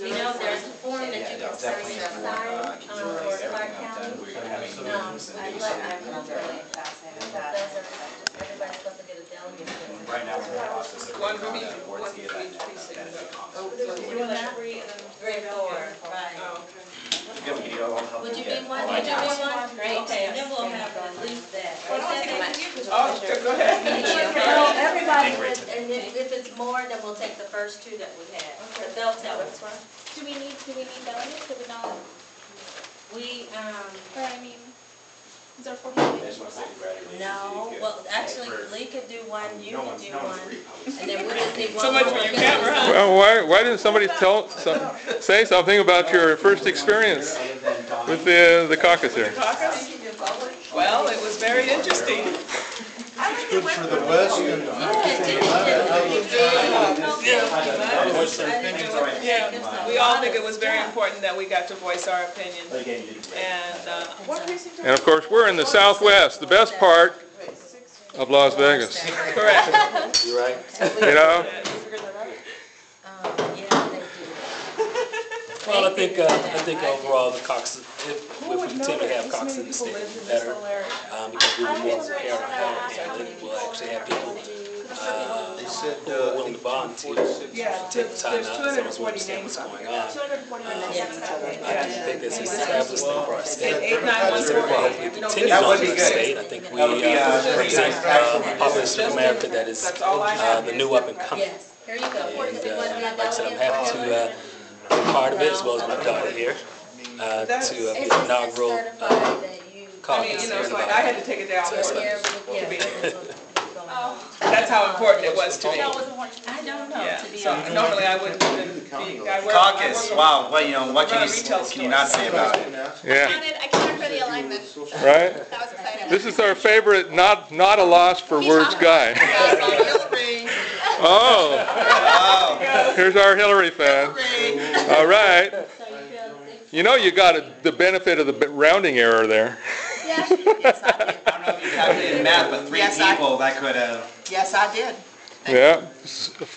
You know, there's a form that you can sign inside for Clark County. I'm really fascinated with that. Everybody's supposed to get a delegate. Right now, we're in the process of One for each precinct. Oh, doing that? 3 and 4, right. Oh, okay. Would you be one? Would you be one? Great, okay, then we'll have at least that. Oh, go ahead. Well, everybody, and if it's more, then we'll take the first 2 that we had. But they'll tell us. Do we need delegates? Do we not? Or I mean, is there 40 delegates? No, well, actually, Lee could do one, you could do one, and then we'll just need one. So much for your camera, huh? Well, why didn't somebody say something about your first experience with the caucus here? Caucus? Well, it was very interesting. It's good for the West and Yeah, we all think it was very important that we got to voice our opinion. And what precinct? And of course, we're in the Southwest, the best part of Las Vegas. Correct. You're right. You know? Yeah, they do. Well, I think overall the caucus, if we continue to have caucus in the state, it'll be better because we will be more prepared on health, and we'll actually have people who are willing to bond to take the time out and understand what's going on. I think this is established thing for our state. Hopefully it continues on in the state. I think we represent a population of America that is the new up and coming. Yes, here you go. And like I said, I'm happy to be part of it as well as my daughter here to be the inaugural caucus here in I had to take it down. That's how important it was to me. I don't know, Yeah. to be So honest. normally I wouldn't even be. Caucus, wow, well, what can you not say about it? Yeah, I counted for the alignment. right? That was exciting. This is our favorite not a loss for words guy. Oh, here's our Hillary fan. All right. You know you got the benefit of the rounding error there. Yeah. Yes, I did. I don't know if you calculated math, but 3 people that could have. Yes, I did. Yeah.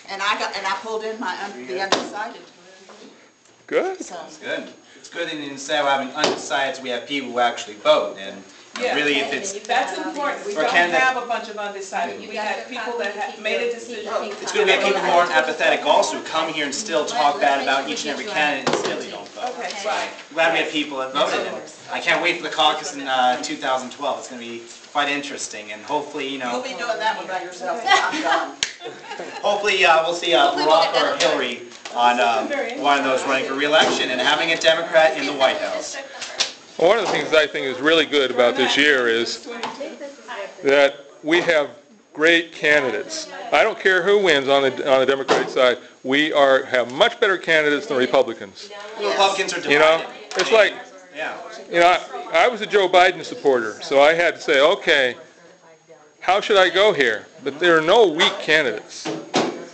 And I pulled in the undecided. Good. So It's good. It's good that instead of having undecideds, we have people who actually vote. And Yeah. really, if it's That's important. We For don't candidate- have a bunch of undecided. We had people that had made a decision. it's good we have people who aren't apathetic also who come here and still talk bad about each and every candidate and still they don't vote. Okay, right. Glad we have people that voted. And I can't wait for the caucus in 2012. It's going to be quite interesting, and hopefully, you'll be doing that one by yourself. I'm done. hopefully we'll see Barack or Hillary on one of those running for re-election and having a Democrat in the White House. Well, one of the things I think is really good about this year is that we have great candidates. I don't care who wins on the Democratic side. We have much better candidates than Republicans. The Republicans are divided. You know, it's like, Yeah. you know, I was a Joe Biden supporter, so I had to say, okay, how should I go here? But there are no weak candidates.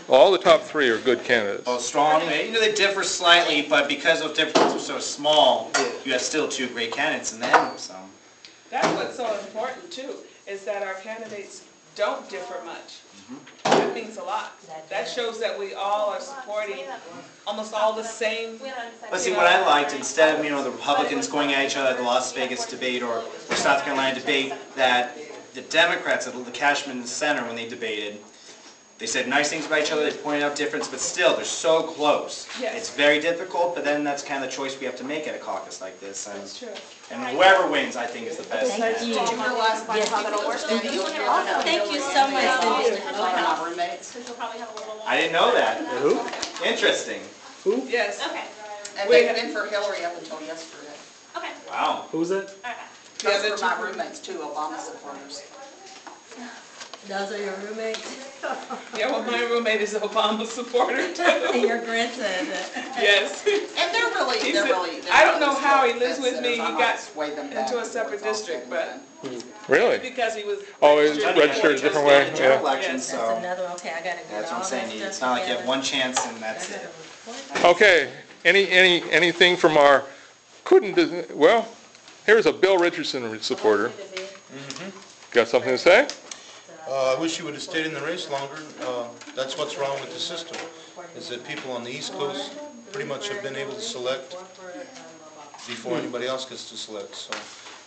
All the top 3 are good candidates. Well, strong. They differ slightly, but because those differences are so small, you have still 2 great candidates in them. So. That's what's so important too, is that our candidates don't differ much. That means a lot. That shows that we all are supporting almost all the same. But see, what I liked, instead of the Republicans going at each other at the Las Vegas debate or the South Carolina debate, that the Democrats at the Cashman Center, when they debated, they said nice things about each other, they pointed out difference, but still, they're so close. Yes. It's very difficult, but then that's kind of the choice we have to make at a caucus like this. That's true. And whoever wins, I think, is the best. Thank you. Did you realize by how that'll work? Thank you so much, Cindy. My roommates. I didn't know that. Who? Interesting. Yes. Okay. And they've been for Hillary up until yesterday. Okay. Wow. Who's that? Those were my roommates too, Obama supporters. Those are your roommates? Yeah, well, my roommate is an Obama supporter too. And your grandson. Yes. And they're really. I don't know how he lives with me. He I might got sway them back into a before separate it's all district, said but and Really? because he was Oh, it's registered a different way? General Yeah. election, That's so another, okay, I gotta get that's what all I'm saying. that It's stuff not like you have together. one chance and that's it. Okay, anything from our, well, here's a Bill Richardson supporter. Got something to say? I wish you would have stayed in the race longer. That's what's wrong with the system, is that people on the East Coast pretty much have been able to select before anybody else gets to select. So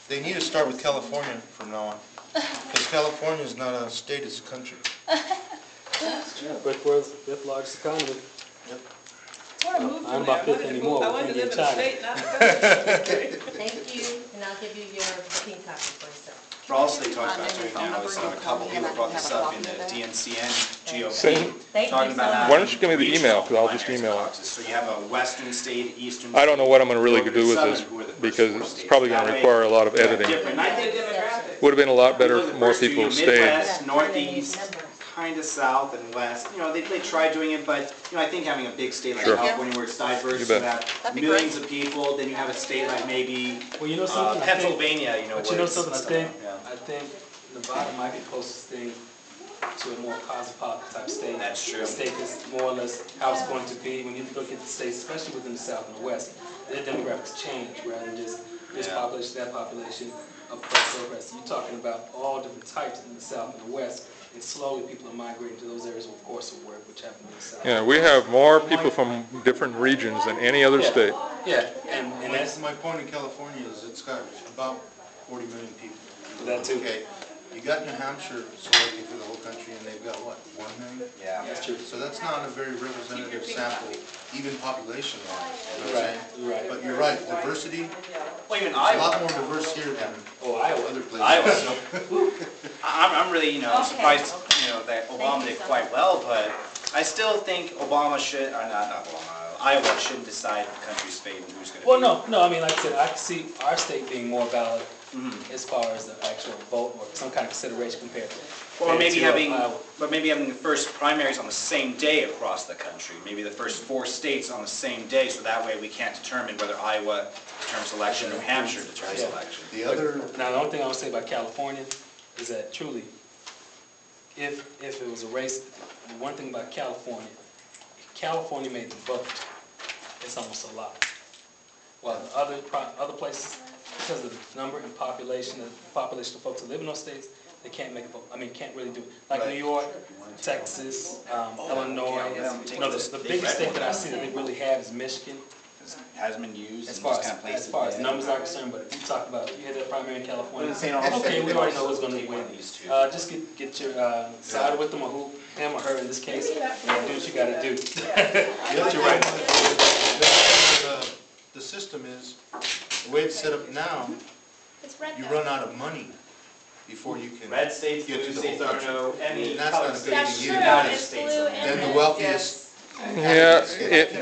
they need to start with California from now on. Because California is not a state, it's a country. But world's fifth largest economy. I wanna move I'm from about there. fifth anymore. I wanted to live in a China. state, not a country. Thank you, and I'll give you your booking copy for yourself. But also they talked about doing now is a couple people brought this up in the DNCN, GOP, Same. talking about how. Why don't you give me the email, because I'll just email it. So you have a western state, eastern. I don't know what I'm going to really state, do with this, southern, who are the first because four it's states. probably going That to way, require a lot of you have editing. different. I think Would have been a lot better Look if at the more first two, people stayed. Midwest, Northeast, kind of south and west. You know, they tried doing it, but, you know, I think having a big state like Sure. California where it's diverse, You you bet. have millions of people, then you have a state like maybe Well, you know something? I think- Pennsylvania, you know, But where you know it's. something, yeah. I think Nevada might be the closest thing to a more cosmopolitan type state. That's true. The state is more or less how it's going to be. When you look at the states, especially within the South and the West, their demographics change rather than just this Yeah. population, that population, of progress. You're talking about all different types in the South and the West, and slowly people are migrating to those areas, of course, of work, which happen in the South. Yeah, we have more people from different regions than any other Yeah. state. Yeah, and that's My point in California is it's got about 40 million people. that too. Okay, you got New Hampshire selecting for the whole country, and they've got what, 1 million? Yeah. That's true. So that's not a very representative sample, even population-wise. You know what I'm Right, saying? right. But you're right, diversity, Well, even a lot Iowa. more diverse here than Oh, Iowa. other places. Iowa. So- I'm really, you know, Okay, surprised, okay. you know, that Thank Obama you did so quite much. well, but I still think Obama should, or not Obama, Iowa shouldn't decide the country's fate and who's gonna be. Well, no, I mean, like I said, I can see our state being more valid Mhm. as far as the actual vote or some kind of consideration compared to. Or maybe to, having, Iowa. but maybe having the first primaries on the same day across the country, maybe the first 4 states on the same day, so that way we can't determine whether Iowa determines election, New Hampshire determines Yeah. election. The other, Now, the only thing I would say about California is that truly, if it was a race, the one thing about California, if California made the vote, it's almost a lot. While the other places, because of the number and population of folks who live in those states, they can't make a vote. I mean, can't really do it. Like Right. New York, Texas, Illinois, you know, the biggest state that I see that they really have is Michigan. Hasn't been used As in far those kind of places. as far as yeah. numbers are concerned, but if you talk about, if you had that primary in California, Well, the same okay, we already know who's gonna Take one win. of these two. Just get your, side with them or who, him or her in this case, and do what you gotta do. the other You're right. the system is, the way it's set up now, It's red you though. run out of money before you can Red states, get blue to the states, whole there are country. no, any And that's colored not a states. good That's thing true, either. United it's States blue only. and Then the red. wealthiest. Yeah,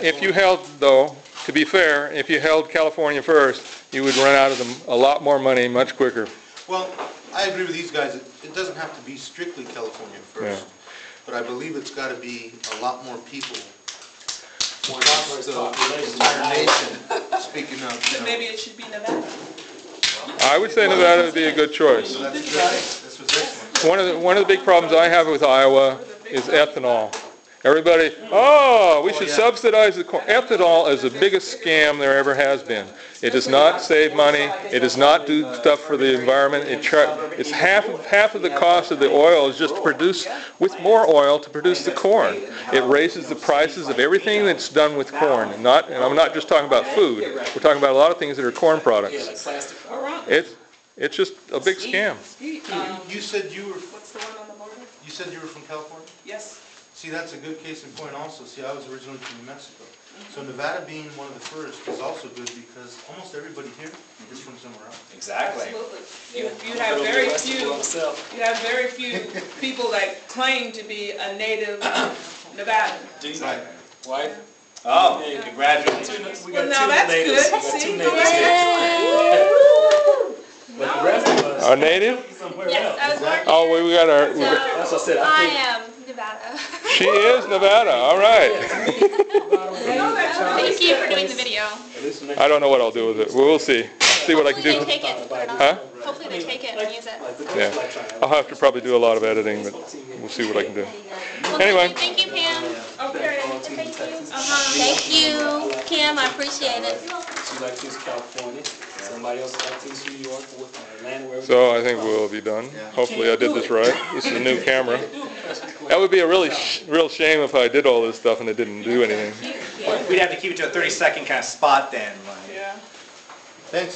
if you held, though, to be fair, if you held California first, you would run out of them a lot more money much quicker. Well, I agree with these guys, it doesn't have to be strictly California first, but I believe it's gotta be a lot more people. Versus The population. entire nation speaking up, you Then know. maybe it should be Nevada. I would say Nevada would be a good choice. So that's good, this was excellent. One of the big problems I have with Iowa is ethanol. Everybody, oh, we should subsidize the corn. Ethanol is the biggest scam there ever has been. It does not save money. It does not do stuff for the environment. It's half of the cost of the oil is just to produce, with more oil to produce the corn. It raises the prices of everything that's done with corn. And I'm not just talking about food. We're talking about a lot of things that are corn Yeah, products. like plastic. It's just a big scam. You said you were, What's the one on the border? you said you were from California? Yes. See, that's a good case in point also. See, I was originally from New Mexico. So Nevada being one of the first is also good because almost everybody here is from somewhere else. Exactly. Absolutely. Yeah. You have very West of few, myself. you have very few people that claim to be a native Nevadan. Right. Wife? Oh, Yeah. congratulations. We Well, got now two that's natives. good. We got See, two no, natives that's here. But the rest of us. Are native? Somewhere Yes, else. I was working. Oh, we got our, That's what I said. I I think. am Nevada. she is Nevada, all right. Thank you for doing the video. At least the next- I don't know what I'll do with it. We'll see. See what I can Hopefully do. they take it and put it on. Huh? Hopefully they take it and use it. like the Yeah. like trying to- I'll have to probably do a lot of editing, but we'll see what I can do. Well, Anyway. Thank you, Pam. Okay. Thank you. Thank you, Kim, I appreciate it. She likes to use California. Somebody else likes to use New York or Atlanta, wherever. So I think we'll be done. Hopefully I did this right. This is a new camera. That would be a real shame if I did all this stuff and it didn't do anything. We'd have to keep it to a 30-second kind of spot then, like. Yeah. Thanks,